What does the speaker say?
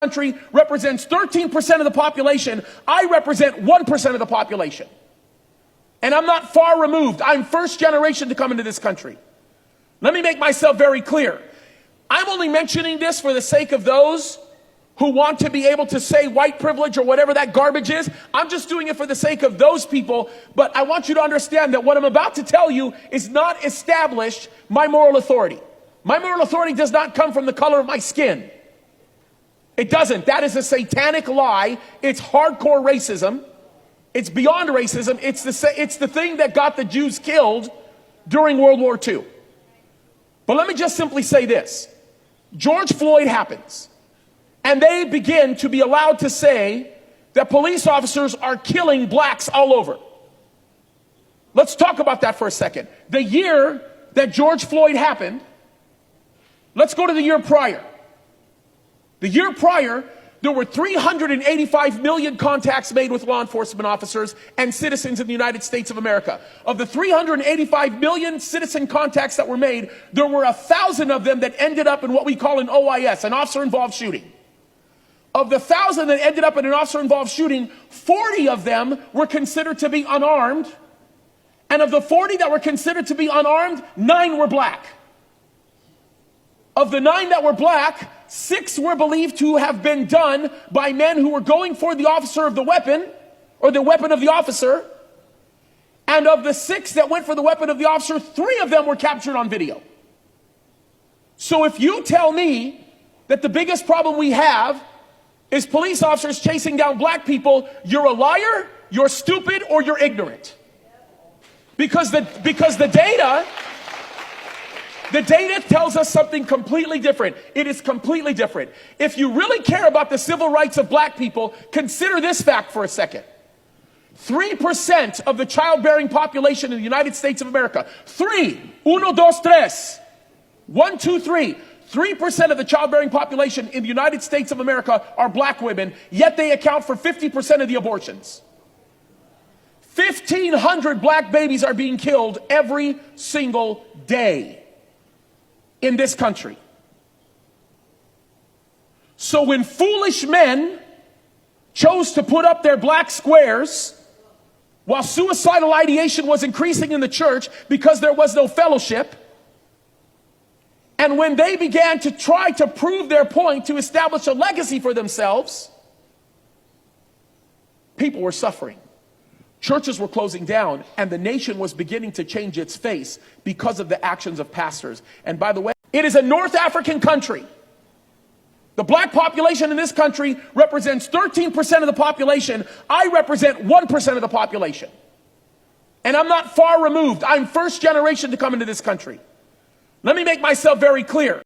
country represents 13% of the population. I represent 1% of the population. And I'm not far removed. I'm first generation to come into this country. Let me make myself very clear. I'm only mentioning this for the sake of those who want to be able to say white privilege or whatever that garbage is. I'm just doing it for the sake of those people. But I want you to understand that what I'm about to tell you is not established my moral authority. My moral authority does not come from the color of my skin. It doesn't. That is a satanic lie. It's hardcore racism. It's beyond racism. It's the thing that got the Jews killed during World War II. But let me just simply say this. George Floyd happens. And they begin to be allowed to say that police officers are killing blacks all over. Let's talk about that for a second. The year that George Floyd happened, let's go to the year prior. The year prior, there were 385 million contacts made with law enforcement officers and citizens in the United States of America. Of the 385 million citizen contacts that were made, there were 1,000 of them that ended up in what we call an OIS, an officer-involved shooting. Of the 1,000 that ended up in an officer-involved shooting, 40 of them were considered to be unarmed. And of the 40 that were considered to be unarmed, 9 were black. Of the 9 that were black, 6 were believed to have been done by men who were going for the officer of the weapon, or the weapon of the officer. And of the 6 that went for the weapon of the officer, 3 of them were captured on video. So if you tell me that the biggest problem we have is police officers chasing down black people, you're a liar, you're stupid, or you're ignorant. Because the data tells us something completely different. It is completely different. If you really care about the civil rights of black people, consider this fact for a second. 3% of the childbearing population in the United States of America. 3. 1, 2, 3. 1, 2, 3. 3% of the childbearing population in the United States of America are black women, yet they account for 50% of the abortions. 1,500 black babies are being killed every single day in this country. So when foolish men chose to put up their black squares while suicidal ideation was increasing in the church because there was no fellowship, and when they began to try to prove their point to establish a legacy for themselves, people were suffering. Churches were closing down, and the nation was beginning to change its face because of the actions of pastors. And by the way, it is a North African country. The black population in this country represents 13% of the population. I represent 1% of the population. And I'm not far removed. I'm first generation to come into this country. Let me make myself very clear.